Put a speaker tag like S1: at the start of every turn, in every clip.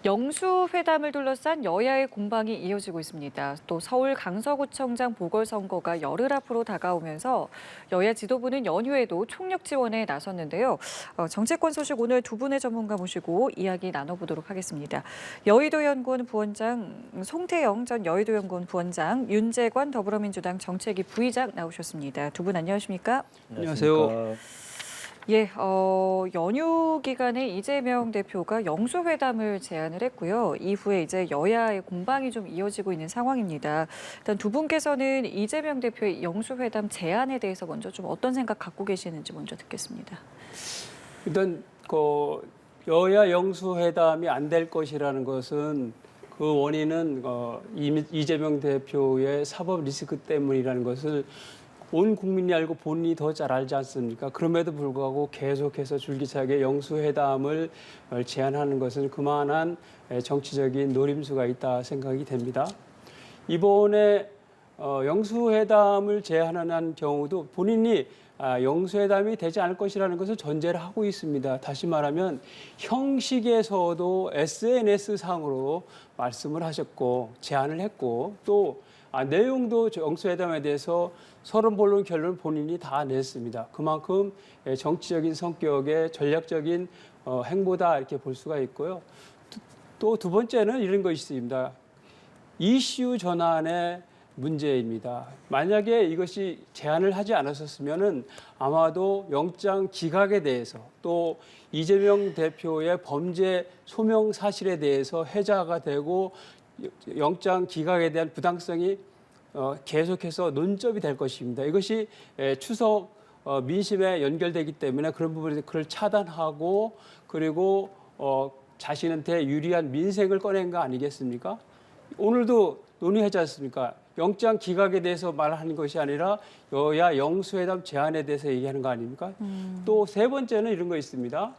S1: 영수회담을 둘러싼 여야의 공방이 이어지고 있습니다. 또 서울 강서구청장 보궐선거가 열흘 앞으로 다가오면서 여야 지도부는 연휴에도 총력 지원에 나섰는데요. 정치권 소식 오늘 두 분의 전문가 모시고 이야기 나눠보도록 하겠습니다. 여의도연구원 부원장 송태영 전 여의도연구원 부원장, 윤재관 더불어민주당 정책위 부의장 나오셨습니다. 두 분 안녕하십니까?
S2: 안녕하세요.
S1: 예, 연휴 기간에 이재명 대표가 영수회담을 제안을 했고요. 이후에 이제 여야의 공방이 좀 이어지고 있는 상황입니다. 일단 두 분께서는 이재명 대표의 영수회담 제안에 대해서 먼저 좀 어떤 생각 갖고 계시는지 먼저 듣겠습니다.
S2: 일단 여야 영수회담이 안 될 것이라는 것은 그 원인은 이재명 대표의 사법 리스크 때문이라는 것을 온 국민이 알고 본인이 더 잘 알지 않습니까? 그럼에도 불구하고 계속해서 줄기차게 영수회담을 제안하는 것은 그만한 정치적인 노림수가 있다 생각이 됩니다. 이번에 영수회담을 제안하는 경우도 본인이 영수회담이 되지 않을 것이라는 것을 전제를 하고 있습니다. 다시 말하면 형식에서도 SNS상으로 말씀을 하셨고 제안을 했고 또 내용도 영수회담에 대해서 서른 본론 결론을 본인이 다 냈습니다. 그만큼 정치적인 성격의 전략적인 행보다 이렇게 볼 수가 있고요. 또 두 번째는 이런 것이 있습니다. 이슈 전환의 문제입니다. 만약에 이것이 제안을 하지 않았었으면은 아마도 영장 기각에 대해서 또 이재명 대표의 범죄 소명 사실에 대해서 해자가 되고 영장 기각에 대한 부당성이 계속해서 논점이 될 것입니다. 이것이 추석 민심에 연결되기 때문에 그런 부분에서 그걸 차단하고 그리고 자신한테 유리한 민생을 꺼낸 거 아니겠습니까? 오늘도 논의하지 않습니까? 영장 기각에 대해서 말하는 것이 아니라 여야 영수회담 제안에 대해서 얘기하는 거 아닙니까? 또 세 번째는 이런 거 있습니다.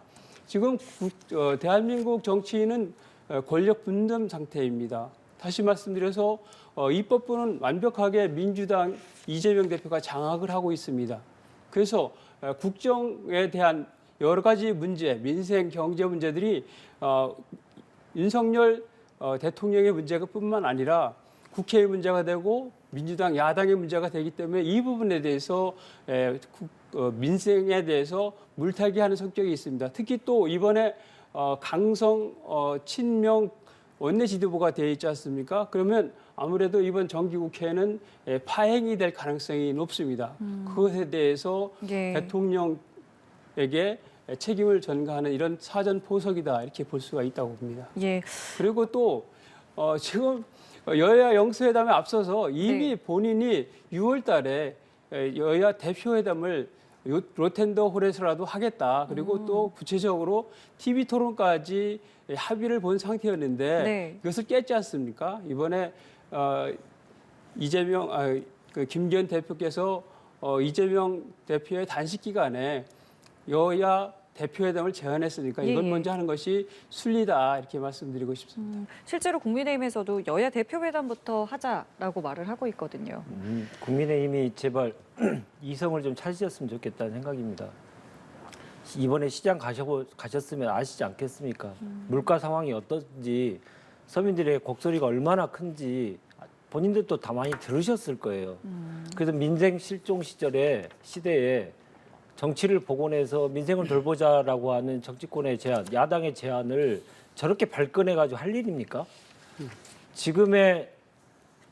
S2: 지금 대한민국 정치인은 권력 분담 상태입니다. 다시 말씀드려서 입법부는 완벽하게 민주당 이재명 대표가 장악을 하고 있습니다. 그래서 국정에 대한 여러 가지 문제, 민생, 경제 문제들이 윤석열 대통령의 문제가 뿐만 아니라 국회의 문제가 되고 민주당 야당의 문제가 되기 때문에 이 부분에 대해서 민생에 대해서 물타기하는 성격이 있습니다. 특히 또 이번에 강성 친명 원내 지도부가 되어 있지 않습니까? 그러면 아무래도 이번 정기국회는 파행이 될 가능성이 높습니다. 그것에 대해서 대통령에게 책임을 전가하는 이런 사전 포석이다 이렇게 볼 수가 있다고 봅니다.
S1: 예.
S2: 그리고 또 지금 여야 영수회담에 앞서서 이미 본인이 6월 달에 여야 대표회담을 로텐더 홀에서라도 하겠다. 그리고 또 구체적으로 TV 토론까지 합의를 본 상태였는데 이것을 깼지 않습니까? 이번에 김기현 대표께서 이재명 대표의 단식 기간에 여야 대표회담을 제안했으니까 이건 먼저 하는 것이 순리다 이렇게 말씀드리고 싶습니다.
S1: 실제로 국민의힘에서도 여야 대표회담부터 하자라고 말을 하고 있거든요.
S3: 국민의힘이 제발 이성을 좀 찾으셨으면 좋겠다는 생각입니다. 이번에 시장 가셨으면 아시지 않겠습니까? 물가 상황이 어떤지 서민들의 곡소리가 얼마나 큰지 본인들도 다 많이 들으셨을 거예요. 그래서 민생 실종 시대에 정치를 복원해서 민생을 돌보자라고 하는 정치권의 제안, 야당의 제안을 저렇게 발끈해가지고 할 일입니까? 지금의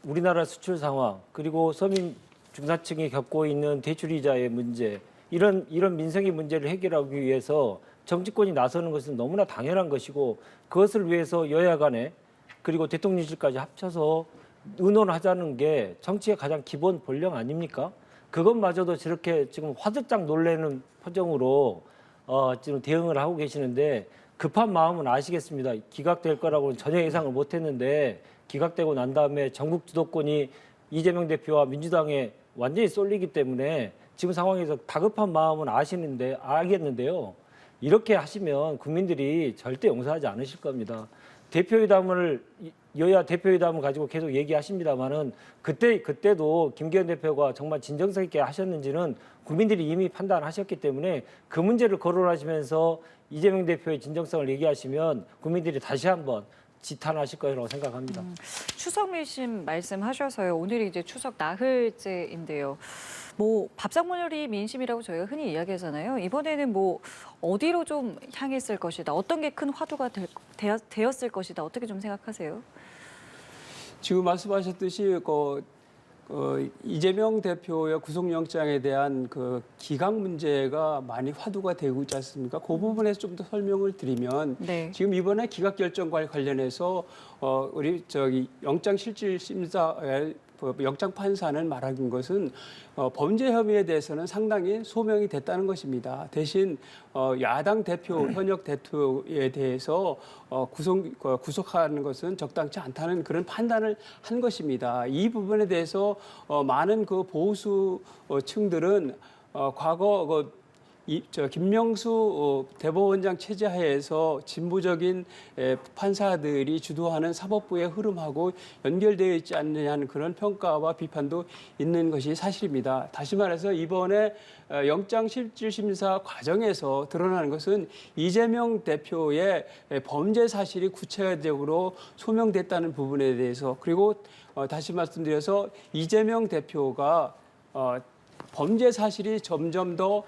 S3: 우리나라 수출 상황, 그리고 서민 중산층이 겪고 있는 대출이자의 문제, 이런 민생의 문제를 해결하기 위해서 정치권이 나서는 것은 너무나 당연한 것이고 그것을 위해서 여야 간에 그리고 대통령실까지 합쳐서 의논하자는 게 정치의 가장 기본 본령 아닙니까? 그것마저도 저렇게 지금 화들짝 놀라는 표정으로 지금 대응을 하고 계시는데 급한 마음은 아시겠습니다. 기각될 거라고는 전혀 예상을 못했는데 기각되고 난 다음에 전국 주도권이 이재명 대표와 민주당에 완전히 쏠리기 때문에 지금 상황에서 다급한 마음은 알겠는데요. 이렇게 하시면 국민들이 절대 용서하지 않으실 겁니다. 여야 대표회담을 가지고 계속 얘기하십니다만은 그때도 김기현 대표가 정말 진정성 있게 하셨는지는 국민들이 이미 판단하셨기 때문에 그 문제를 거론하시면서 이재명 대표의 진정성을 얘기하시면 국민들이 다시 한번 지탄하실 거라고 생각합니다.
S1: 추석 민심 말씀하셔서요. 오늘이 이제 추석 나흘째인데요. 뭐 밥상머리 민심이라고 저희가 흔히 이야기하잖아요. 이번에는 뭐 어디로 좀 향했을 것이다. 어떤 게 큰 화두가 되었을 것이다. 어떻게 좀 생각하세요?
S2: 지금 말씀하셨듯이 이재명 대표의 구속영장에 대한 그 기각 문제가 많이 화두가 되고 있지 않습니까? 그 부분에서 좀 더 설명을 드리면
S1: 네.
S2: 지금 이번에 기각 결정과 관련해서 우리 영장실질심사의 영장 판사는 말한 것은 범죄 혐의에 대해서는 상당히 소명이 됐다는 것입니다. 대신 야당 대표 현역 대표에 대해서 구속하는 것은 적당치 않다는 그런 판단을 한 것입니다. 이 부분에 대해서 많은 그 보수층들은 과거 김명수 대법원장 체제하에서 진보적인 판사들이 주도하는 사법부의 흐름하고 연결되어 있지 않느냐는 그런 평가와 비판도 있는 것이 사실입니다. 다시 말해서 이번에 영장실질심사 과정에서 드러나는 것은 이재명 대표의 범죄 사실이 구체적으로 소명됐다는 부분에 대해서 그리고 다시 말씀드려서 이재명 대표가 범죄 사실이 점점 더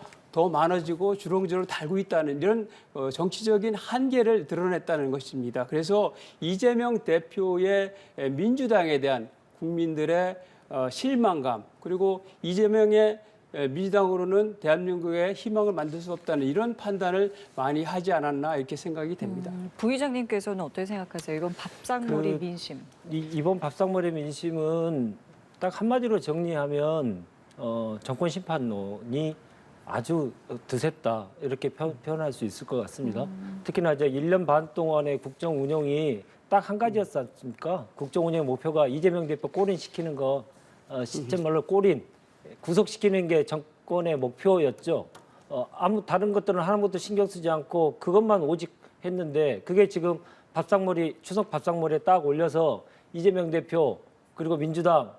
S2: 많아지고 주렁주렁 달고 있다는 이런 정치적인 한계를 드러냈다는 것입니다. 그래서 이재명 대표의 민주당에 대한 국민들의 실망감 그리고 이재명의 민주당으로는 대한민국의 희망을 만들 수 없다는 이런 판단을 많이 하지 않았나 이렇게 생각이 됩니다.
S1: 부의장님께서는 어떻게 생각하세요? 이번 밥상머리
S3: 그-
S1: 민심.
S3: 이번 밥상머리 민심은 딱 한마디로 정리하면 정권 심판론이 아주 드셌다 이렇게 표현할 수 있을 것 같습니다. 특히나 이제 1년 반 동안의 국정 운영이 딱 한 가지였지 않습니까? 국정 운영 목표가 이재명 대표 꼬린시키는 거, 시점 말로 꼬린 구속시키는 게 정권의 목표였죠. 아무 다른 것들은 하나도 신경 쓰지 않고 그것만 오직 했는데 그게 지금 추석 밥상머리에 딱 올려서 이재명 대표 그리고 민주당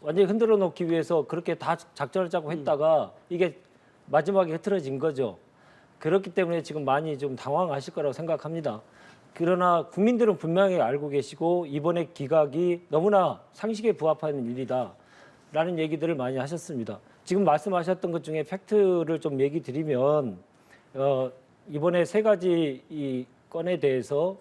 S3: 완전히 흔들어 놓기 위해서 그렇게 다 작전을 짜고 했다가 이게 마지막에 흐트러진 거죠. 그렇기 때문에 지금 많이 좀 당황하실 거라고 생각합니다. 그러나 국민들은 분명히 알고 계시고 이번에 기각이 너무나 상식에 부합하는 일이다라는 얘기들을 많이 하셨습니다. 지금 말씀하셨던 것 중에 팩트를 좀 얘기 드리면 이번에 세 가지 이 건에 대해서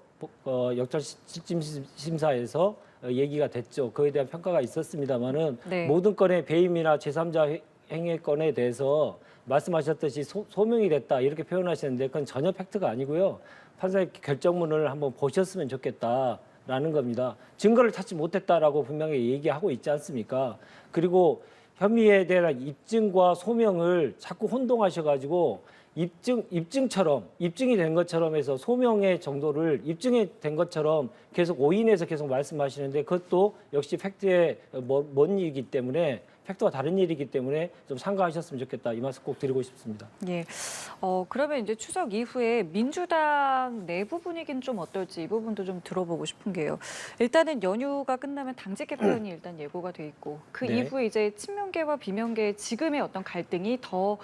S3: 영장실질심사에서 얘기가 됐죠. 그에 대한 평가가 있었습니다만은
S1: 네.
S3: 모든 건의 배임이나 제3자 행위 건에 대해서 말씀하셨듯이 소명이 됐다 이렇게 표현하시는데 그건 전혀 팩트가 아니고요. 판사의 결정문을 한번 보셨으면 좋겠다라는 겁니다. 증거를 찾지 못했다라고 분명히 얘기하고 있지 않습니까? 그리고 혐의에 대한 입증과 소명을 자꾸 혼동하셔가지고 입증이 된 것처럼 해서 소명의 정도를 입증이 된 것처럼 계속 오인해서 계속 말씀하시는데 그것도 역시 팩트의 먼 일이기 때문에 팩트와 다른 일이기 때문에 좀 상가하셨으면 좋겠다 이 말씀 꼭 드리고 싶습니다.
S1: 예. 그러면 이제 추석 이후에 민주당 내부 분위기는 좀 어떨지 이 부분도 좀 들어보고 싶은 게요. 일단은 연휴가 끝나면 당직 개편이 일단 예고가 돼 있고 그
S3: 네.
S1: 이후에 이제 친명계와 비명계의 지금의 어떤 갈등이 더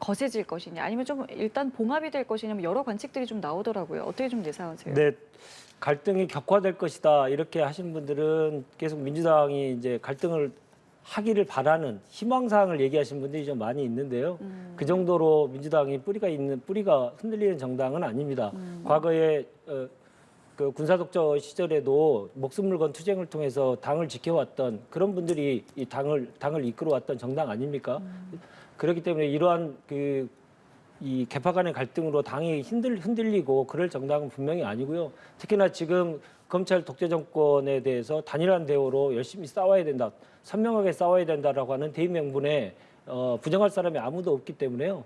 S1: 거세질 것이냐 아니면 좀 일단 봉합이 될 것이냐 뭐 여러 관측들이 좀 나오더라고요. 어떻게 좀 예상하세요?
S3: 네. 갈등이 격화될 것이다 이렇게 하시는 분들은 계속 민주당이 이제 갈등을 하기를 바라는 희망사항을 얘기하시는 분들이 좀 많이 있는데요. 그 정도로 민주당이 뿌리가 흔들리는 정당은 아닙니다. 과거에 그 군사독재 시절에도 목숨을 건 투쟁을 통해서 당을 지켜왔던 그런 분들이 이 당을 이끌어왔던 정당 아닙니까? 그렇기 때문에 이러한 이 개파 간의 갈등으로 당이 흔들리고 그럴 정당은 분명히 아니고요. 특히나 지금 검찰 독재 정권에 대해서 단일한 대우로 열심히 싸워야 된다, 선명하게 싸워야 된다라고 하는 대의 명분에 부정할 사람이 아무도 없기 때문에요.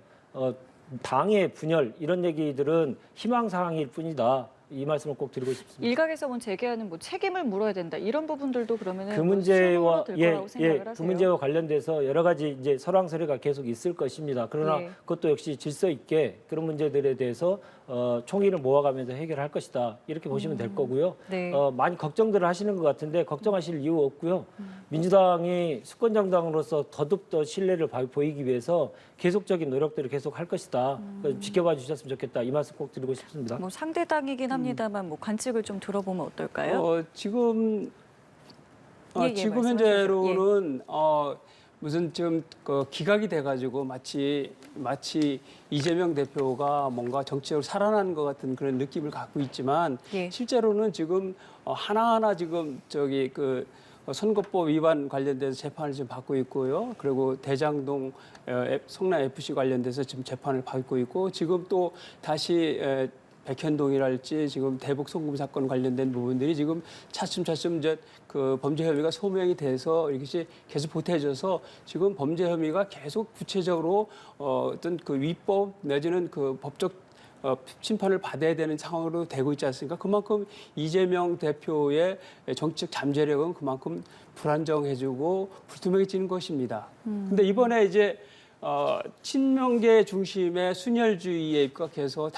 S3: 당의 분열 이런 얘기들은 희망사항일 뿐이다. 이 말씀을 꼭 드리고 싶습니다.
S1: 일각에서 제기하는 책임을 물어야 된다 이런 부분들도 그러면은
S3: 그 문제와
S1: 될 거라고 생각을 하세요?
S3: 그 문제와 관련돼서 여러 가지 이제 설왕설래가 계속 있을 것입니다. 그러나
S1: 예.
S3: 그것도 역시 질서 있게 그런 문제들에 대해서 총의를 모아가면서 해결할 것이다. 이렇게 보시면 될 거고요.
S1: 네.
S3: 많이 걱정들을 하시는 것 같은데 걱정하실 이유 없고요. 민주당이 수권정당으로서 더욱 더 신뢰를 보이기 위해서 계속적인 노력들을 계속 할 것이다. 지켜봐 주셨으면 좋겠다. 이 말씀 꼭 드리고 싶습니다.
S1: 뭐 상대당이긴 합니다만 뭐 관측을 좀 들어보면 어떨까요?
S2: 지금
S1: 예,
S2: 지금
S1: 말씀하시죠.
S2: 현재로는 무슨 좀 기각이 돼가지고 마치 이재명 대표가 뭔가 정치적으로 살아난 것 같은 그런 느낌을 갖고 있지만
S1: 예.
S2: 실제로는 지금 하나하나 지금 선거법 위반 관련돼서 재판을 지금 받고 있고요. 그리고 대장동 성남 FC 관련돼서 지금 재판을 받고 있고 지금 또 다시 백현동이랄지 지금 대북 송금 사건 관련된 부분들이 지금 차츰차츰 이제 그 범죄 혐의가 소명이 돼서 이것이 계속 보태져서 지금 범죄 혐의가 계속 구체적으로 어떤 그 위법 내지는 그 법적 심판을 받아야 되는 상황으로 되고 있지 않습니까? 그만큼 이재명 대표의 정치적 잠재력은 그만큼 불안정해지고 불투명해지는 것입니다. 근데 이번에 이제 친명계 중심의 순혈주의에 입각해서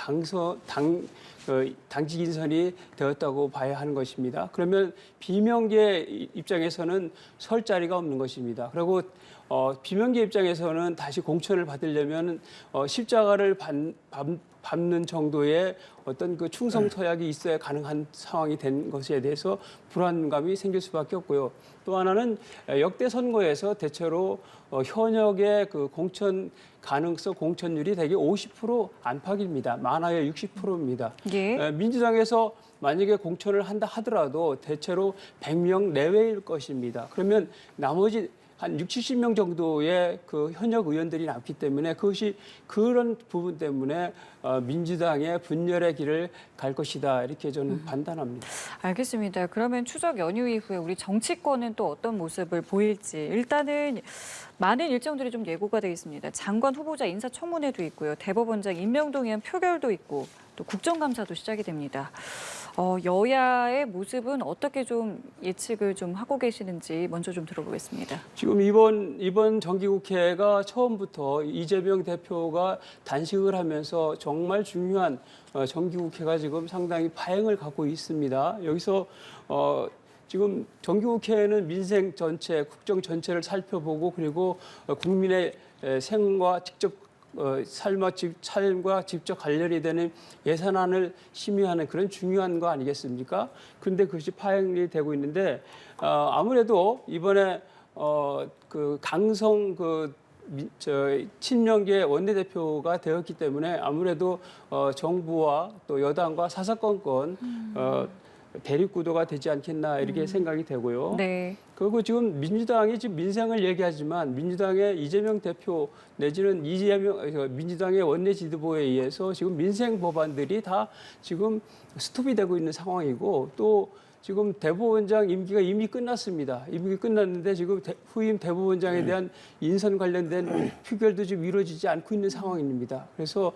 S2: 당직 인선이 되었다고 봐야 하는 것입니다. 그러면 비명계 입장에서는 설 자리가 없는 것입니다. 그리고 비명계 입장에서는 다시 공천을 받으려면 십자가를 밟는 정도의 어떤 그 충성 서약이 있어야 가능한 상황이 된 것에 대해서 불안감이 생길 수밖에 없고요. 또 하나는 역대 선거에서 대체로 현역의 그 공천 가능성 공천율이 대개 50% 안팎입니다. 많아야 60%입니다.
S1: 예.
S2: 민주당에서 만약에 공천을 한다 하더라도 대체로 100명 내외일 것입니다. 그러면 나머지 한 60, 70명 정도의 그 현역 의원들이 남기 때문에 그것이 그런 부분 때문에 민주당의 분열의 길을 갈 것이다 이렇게 저는 판단합니다.
S1: 알겠습니다. 그러면 추석 연휴 이후에 우리 정치권은 또 어떤 모습을 보일지 일단은 많은 일정들이 좀 예고가 되어 있습니다. 장관 후보자 인사청문회도 있고요. 대법원장 임명동의안 표결도 있고 또 국정감사도 시작이 됩니다. 여야의 모습은 어떻게 좀 예측을 좀 하고 계시는지 먼저 좀 들어보겠습니다.
S2: 지금 이번 정기국회가 처음부터 이재명 대표가 단식을 하면서 정말 중요한 정기국회가 지금 상당히 파행을 갖고 있습니다. 여기서 지금 정기국회는 민생 전체, 국정 전체를 살펴보고 그리고 국민의 생과 직접 삶과 직접 관련이 되는 예산안을 심의하는 그런 중요한 거 아니겠습니까? 그런데 그것이 파행이 되고 있는데 아무래도 이번에 그 강성 친명계 원내대표가 되었기 때문에 아무래도 정부와 또 여당과 사사건건 대립구도가 되지 않겠나 이렇게 생각이 되고요.
S1: 네.
S2: 그리고 지금 민주당이 지금 민생을 얘기하지만 민주당의 이재명 대표 내지는 민주당의 원내 지도부에 의해서 지금 민생 법안들이 다 지금 스톱이 되고 있는 상황이고 또 지금 대법원장 임기가 이미 끝났습니다. 임기 끝났는데 지금 후임 대법원장에 대한 인선 관련된 표결도 지금 이루어지지 않고 있는 상황입니다. 그래서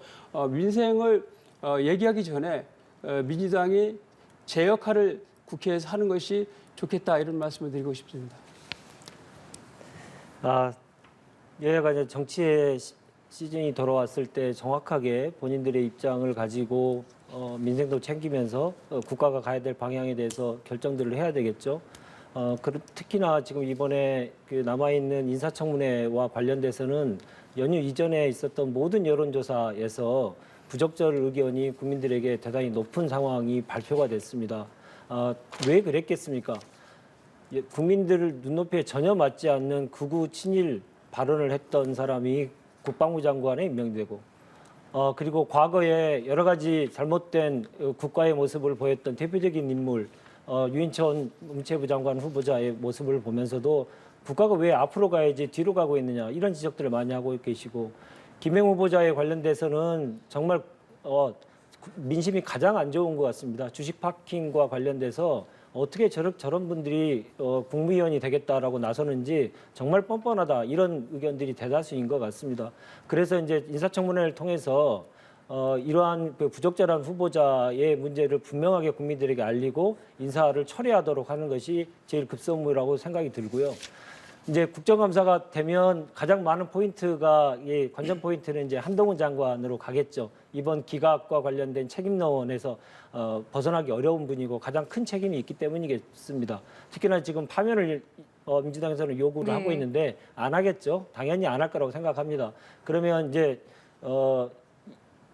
S2: 민생을 얘기하기 전에 민주당이 제 역할을 국회에서 하는 것이 좋겠다 이런 말씀을 드리고 싶습니다.
S3: 여야가 이제 정치의 시즌이 돌아왔을 때 정확하게 본인들의 입장을 가지고 민생도 챙기면서 국가가 가야 될 방향에 대해서 결정들을 해야 되겠죠. 특히나 지금 이번에 그 남아있는 인사청문회와 관련돼서는 연휴 이전에 있었던 모든 여론조사에서 부적절 의견이 국민들에게 대단히 높은 상황이 발표가 됐습니다. 왜 그랬겠습니까? 국민들 눈높이에 전혀 맞지 않는 극우 친일 발언을 했던 사람이 국방부 장관에 임명되고 그리고 과거에 여러 가지 잘못된 국가의 모습을 보였던 대표적인 인물 유인천 문체부 장관 후보자의 모습을 보면서도 국가가 왜 앞으로 가야지 뒤로 가고 있느냐 이런 지적들을 많이 하고 계시고 김행 후보자에 관련돼서는 정말 민심이 가장 안 좋은 것 같습니다. 주식 파킹과 관련돼서 어떻게 저런 분들이 국무위원이 되겠다라고 나서는지 정말 뻔뻔하다 이런 의견들이 대다수인 것 같습니다. 그래서 이제 인사청문회를 통해서 이러한 그 부적절한 후보자의 문제를 분명하게 국민들에게 알리고 인사를 처리하도록 하는 것이 제일 급선무라고 생각이 들고요. 이제 국정감사가 되면 가장 많은 포인트가 관전 포인트는 이제 한동훈 장관으로 가겠죠. 이번 기각과 관련된 책임론에서 벗어나기 어려운 분이고 가장 큰 책임이 있기 때문이겠습니다. 특히나 지금 파면을 민주당에서는 요구를 하고 있는데 안 하겠죠. 당연히 안 할 거라고 생각합니다. 그러면 이제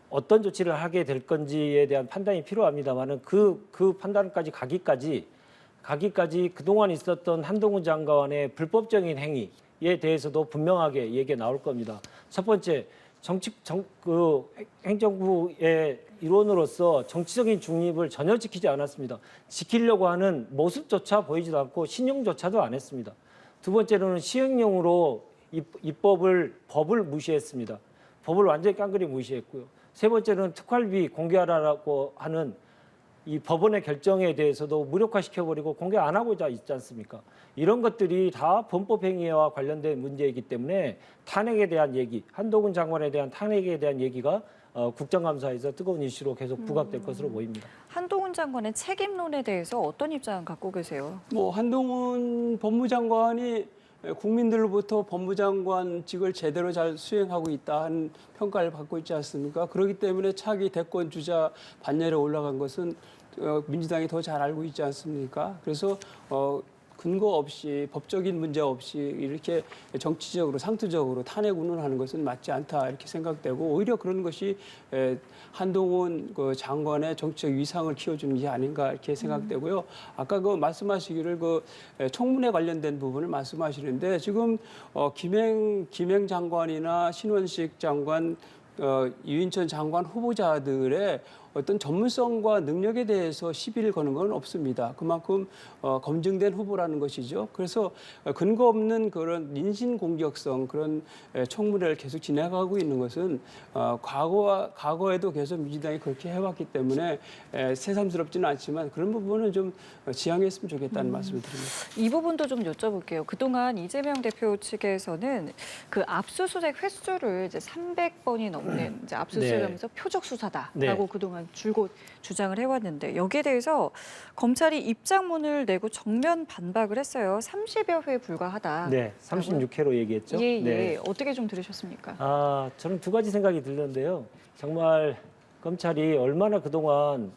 S3: 어떤 조치를 하게 될 건지에 대한 판단이 필요합니다만은 그 판단까지 가기까지 그동안 있었던 한동훈 장관의 불법적인 행위에 대해서도 분명하게 얘기가 나올 겁니다. 첫 번째, 행정부의 일원으로서 정치적인 중립을 전혀 지키지 않았습니다. 지키려고 하는 모습조차 보이지도 않고 신용조차도 안 했습니다. 두 번째로는 시행령으로 법을 무시했습니다. 법을 완전히 깡그리 무시했고요. 세 번째는 특활비 공개하라고 하는 이 법원의 결정에 대해서도 무력화시켜버리고 공개 안 하고자 있지 않습니까? 이런 것들이 다 범법행위와 관련된 문제이기 때문에 탄핵에 대한 얘기, 한동훈 장관에 대한 탄핵에 대한 얘기가 국정감사에서 뜨거운 이슈로 계속 부각될 것으로 보입니다.
S1: 한동훈 장관의 책임론에 대해서 어떤 입장 갖고 계세요?
S2: 뭐 한동훈 법무장관이 국민들로부터 법무장관직을 제대로 잘 수행하고 있다는 평가를 받고 있지 않습니까? 그렇기 때문에 차기 대권 주자 반열에 올라간 것은 민주당이 더 잘 알고 있지 않습니까? 그래서 근거 없이 법적인 문제 없이 이렇게 정치적으로 상투적으로 탄핵 운운하는 것은 맞지 않다 이렇게 생각되고 오히려 그런 것이 한동훈 그 장관의 정치적 위상을 키워주는 게 아닌가 이렇게 생각되고요. 아까 그 말씀하시기를 그 청문회 관련된 부분을 말씀하시는데 지금 김행 장관이나 신원식 장관 유인천 장관 후보자들의 어떤 전문성과 능력에 대해서 시비를 거는 건 없습니다. 그만큼 검증된 후보라는 것이죠. 그래서 근거 없는 그런 민심 공격성 그런 청문회를 계속 진행하고 있는 것은 과거에도 계속 민주당이 그렇게 해왔기 때문에 새삼스럽지는 않지만 그런 부분은 좀 지양했으면 좋겠다는 말씀을 드립니다.
S1: 이 부분도 좀 여쭤볼게요. 그동안 이재명 대표 측에서는 그 압수수색 횟수를 이제 300번이 넘는 이제 압수수색하면서 표적 수사다라고 그동안 줄곧 주장을 해왔는데 여기에 대해서 검찰이 입장문을 내고 정면 반박을 했어요. 30여 회 불과하다.
S3: 네, 36회로 얘기했죠.
S1: 예, 예.
S3: 네.
S1: 어떻게 좀 들으셨습니까?
S3: 저는 두 가지 생각이 들는데요. 정말 검찰이 얼마나 그동안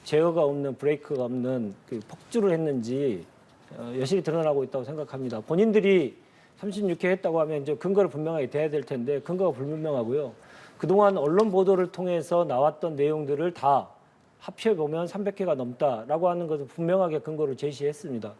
S3: 제어가 없는 브레이크가 없는 그 폭주를 했는지 여실히 드러나고 있다고 생각합니다. 본인들이 36회 했다고 하면 이제 근거를 분명하게 대야 될 텐데 근거가 불분명하고요. 그동안 언론 보도를 통해서 나왔던 내용들을 다 합쳐보면 300회가 넘다라고 하는 것을 분명하게 근거를 제시했습니다.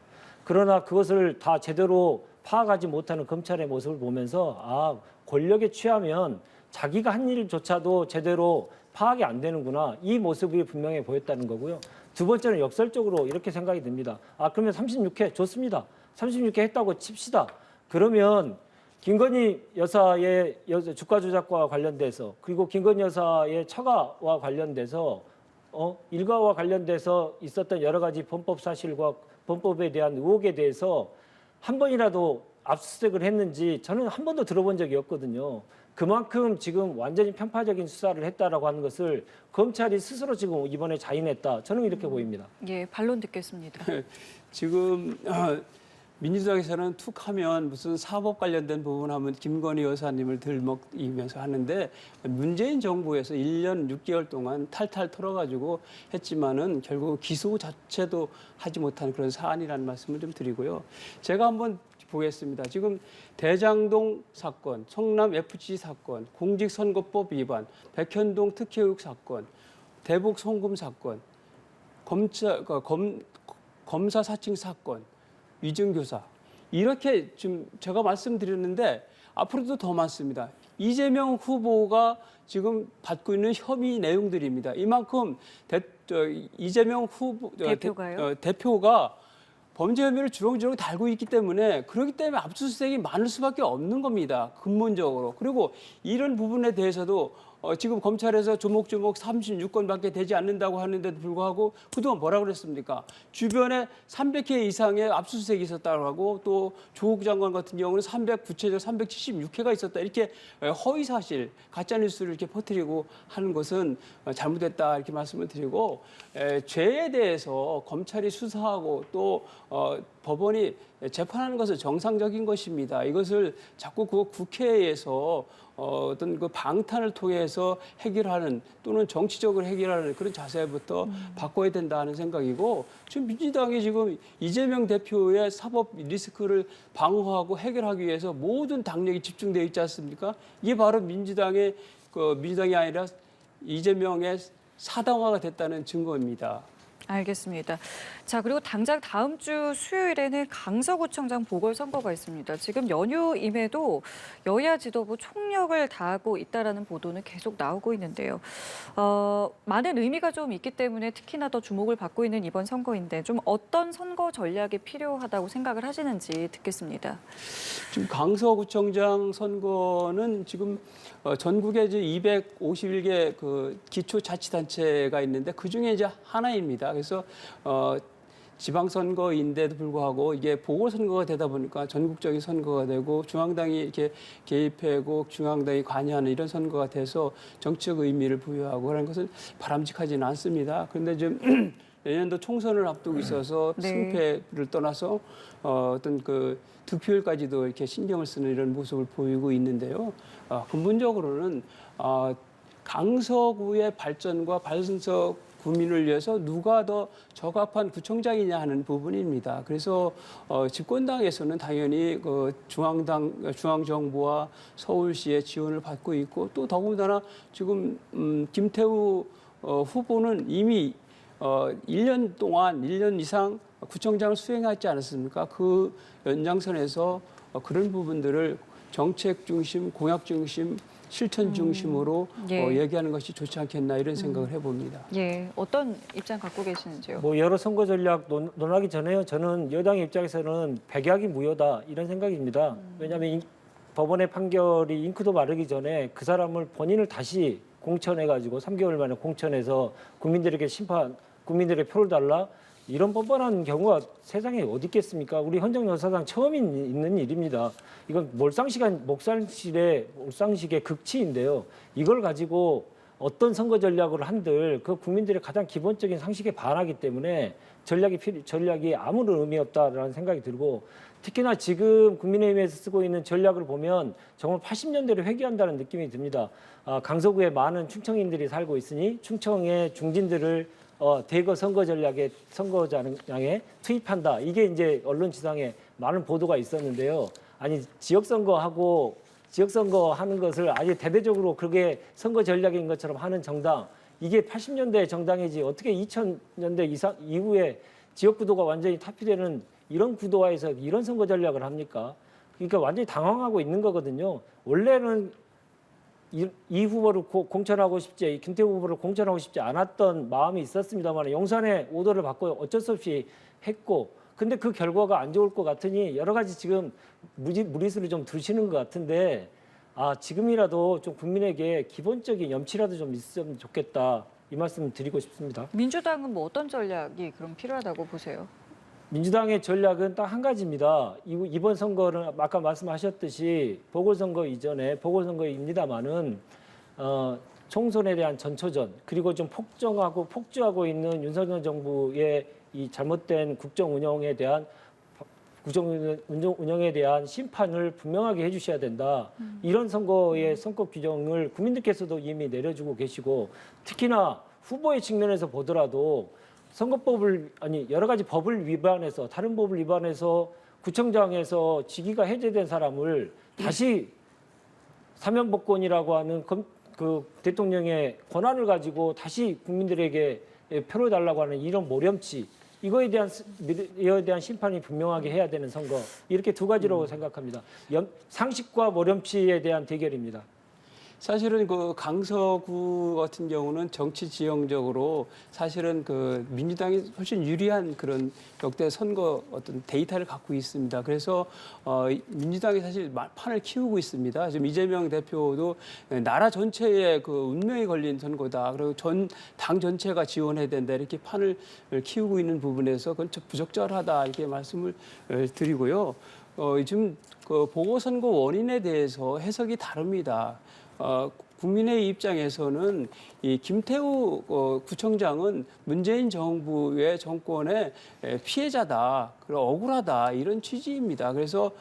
S3: 그러나 그것을 다 제대로 파악하지 못하는 검찰의 모습을 보면서 권력에 취하면 자기가 한 일조차도 제대로 파악이 안 되는구나. 이 모습이 분명해 보였다는 거고요. 두 번째는 역설적으로 이렇게 생각이 듭니다. 그러면 36회 좋습니다. 36회 했다고 칩시다. 그러면 김건희 여사의 주가 조작과 관련돼서 그리고 김건희 여사의 처가와 관련돼서 일가와 관련돼서 있었던 여러 가지 범법 사실과 범법에 대한 의혹에 대해서 한 번이라도 압수수색을 했는지 저는 한 번도 들어본 적이 없거든요. 그만큼 지금 완전히 편파적인 수사를 했다라고 하는 것을 검찰이 스스로 지금 이번에 자인했다. 저는 이렇게 보입니다.
S1: 예, 반론 듣겠습니다.
S2: 지금 민주당에서는 툭하면 무슨 사법 관련된 부분 하면 김건희 여사님을 들먹이면서 하는데 문재인 정부에서 1년 6개월 동안 탈탈 털어가지고 했지만은 결국 기소 자체도 하지 못한 그런 사안이라는 말씀을 좀 드리고요. 제가 한번 보겠습니다. 지금 대장동 사건, 성남 FGC 사건, 공직선거법 위반, 백현동 특혜 의혹 사건, 대북 송금 사건, 검사 사칭 사건, 위증교사 이렇게 지금 제가 말씀드렸는데 앞으로도 더 많습니다. 이재명 후보가 지금 받고 있는 혐의 내용들입니다. 이만큼 이재명 후보 대표가 범죄 혐의를 주렁주렁 달고 있기 때문에 그렇기 때문에 압수수색이 많을 수밖에 없는 겁니다. 근본적으로. 그리고 이런 부분에 대해서도 지금 검찰에서 조목조목 36건밖에 되지 않는다고 하는데도 불구하고 그동안 뭐라 그랬습니까? 주변에 300회 이상의 압수수색이 있었다고 하고 또 조국 장관 같은 경우는 구체적 376회가 있었다. 이렇게 허위 사실, 가짜 뉴스를 이렇게 퍼뜨리고 하는 것은 잘못됐다 이렇게 말씀을 드리고 죄에 대해서 검찰이 수사하고 또 법원이 재판하는 것은 정상적인 것입니다. 이것을 자꾸 그 국회에서 어떤 그 방탄을 통해서 해결하는 또는 정치적으로 해결하는 그런 자세부터 바꿔야 된다는 생각이고 지금 민주당이 지금 이재명 대표의 사법 리스크를 방어하고 해결하기 위해서 모든 당력이 집중되어 있지 않습니까? 이게 바로 민주당이 아니라 이재명의 사당화가 됐다는 증거입니다.
S1: 알겠습니다. 자, 그리고 당장 다음 주 수요일에는 강서구청장 보궐선거가 있습니다. 지금 연휴임에도 여야 지도부 총력을 다하고 있다라는 보도는 계속 나오고 있는데요. 많은 의미가 좀 있기 때문에 특히나 더 주목을 받고 있는 이번 선거인데 좀 어떤 선거 전략이 필요하다고 생각을 하시는지 듣겠습니다.
S2: 지금 강서구청장 선거는 지금 전국에 이제 251개 그 기초자치단체가 있는데 그 중에 이제 하나입니다. 그래서 지방선거인데도 불구하고 이게 보궐선거가 되다 보니까 전국적인 선거가 되고 중앙당이 이렇게 개입하고 중앙당이 관여하는 이런 선거가 돼서 정치적 의미를 부여하고 하는 것은 바람직하지는 않습니다. 그런데 지금 내년도 총선을 앞두고 있어서
S1: 네.
S2: 승패를 떠나서 어떤 그 득표율까지도 이렇게 신경을 쓰는 이런 모습을 보이고 있는데요. 근본적으로는 강서구의 발전과 발전서 구민을 위해서 누가 더 적합한 구청장이냐 하는 부분입니다. 그래서 집권당에서는 당연히 그 중앙정부와 서울시의 지원을 받고 있고 또 더군다나 지금 김태우 후보는 이미 1년 이상 구청장을 수행하지 않았습니까? 그 연장선에서 그런 부분들을 정책 중심, 공약 중심, 실천 중심으로
S1: 예.
S2: 얘기하는 것이 좋지 않겠나 이런 생각을 해봅니다.
S1: 예, 어떤 입장 갖고 계시는지요?
S3: 뭐 여러 선거 전략 논하기 전에요. 저는 여당의 입장에서는 백약이 무효다 이런 생각입니다. 왜냐하면 법원의 판결이 잉크도 마르기 전에 그 사람을 본인을 다시 공천해가지고 3개월 만에 공천해서 국민들의 표를 달라 이런 뻔뻔한 경우가 세상에 어디 있겠습니까? 우리 헌정역사상 처음 있는 일입니다. 이건 몰상식의 극치인데요. 이걸 가지고 어떤 선거 전략을 한들 그 국민들의 가장 기본적인 상식에 반하기 때문에 전략이 아무런 의미 없다라는 생각이 들고 특히나 지금 국민의힘에서 쓰고 있는 전략을 보면 정말 80년대를 회귀한다는 느낌이 듭니다. 강서구에 많은 충청인들이 살고 있으니 충청의 중진들을 대거 선거장에 투입한다. 이게 이제 언론 지상에 많은 보도가 있었는데요. 아니 지역선거 하는 것을 아예 대대적으로 그게 선거 전략인 것처럼 하는 정당 이게 80년대 정당이지 어떻게 2000년대 이후에 지역 구도가 완전히 타피되는 이런 구도화에서 이런 선거 전략을 합니까? 그러니까 완전히 당황하고 있는 거거든요. 원래는 이 후보를 공천하고 싶지, 김태우 후보를 공천하고 싶지 않았던 마음이 있었습니다만 용산에 오더를 받고 어쩔 수 없이 했고, 근데 그 결과가 안 좋을 것 같으니 여러 가지 지금 무리수를 좀 두시는 것 같은데, 지금이라도 좀 국민에게 기본적인 염치라도 좀 있으면 좋겠다 이 말씀 드리고 싶습니다.
S1: 민주당은 뭐 어떤 전략이 그럼 필요하다고 보세요?
S3: 민주당의 전략은 딱 한 가지입니다. 이번 선거는 아까 말씀하셨듯이 보궐선거 이전에 보궐선거입니다만은 총선에 대한 전초전 그리고 좀 폭주하고 있는 윤석열 정부의 이 잘못된 국정 운영에 대한 심판을 분명하게 해주셔야 된다. 이런 선거의 선거 규정을 국민들께서도 이미 내려주고 계시고 특히나 후보의 측면에서 보더라도 여러 가지 법을 위반해서 다른 법을 위반해서 구청장에서 직위가 해제된 사람을 다시 사면복권이라고 하는 그 대통령의 권한을 가지고 다시 국민들에게 표를 달라고 하는 이런 모렴치 이거에 대한 심판이 분명하게 해야 되는 선거 이렇게 두 가지로 생각합니다. 상식과 모렴치에 대한 대결입니다.
S2: 사실은 그 강서구 같은 경우는 정치 지형적으로 사실은 그 민주당이 훨씬 유리한 그런 역대 선거 어떤 데이터를 갖고 있습니다. 그래서 민주당이 사실 판을 키우고 있습니다. 지금 이재명 대표도 나라 전체에 그 운명이 걸린 선거다. 그리고 전 당 전체가 지원해야 된다. 이렇게 판을 키우고 있는 부분에서 그건 좀 부적절하다. 이렇게 말씀을 드리고요. 지금 그 보궐선거 원인에 대해서 해석이 다릅니다. 국민의 입장에서는 이 김태우 구청장은 문재인 정부의 정권의 피해자다, 그리고 억울하다 이런 취지입니다. 그래서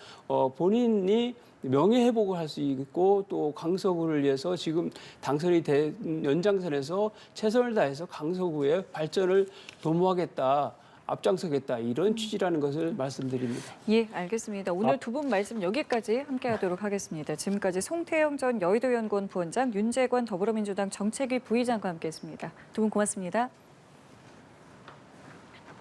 S2: 본인이 명예회복을 할 수 있고 또 강서구를 위해서 지금 당선이 된 연장선에서 최선을 다해서 강서구의 발전을 도모하겠다. 앞장서겠다 이런 취지라는 것을 말씀드립니다.
S1: 예, 알겠습니다. 오늘 두 분 말씀 여기까지 함께하도록 하겠습니다. 지금까지 송태영 전 여의도연구원 부원장, 윤재관 더불어민주당 정책위 부의장과 함께했습니다. 두 분 고맙습니다.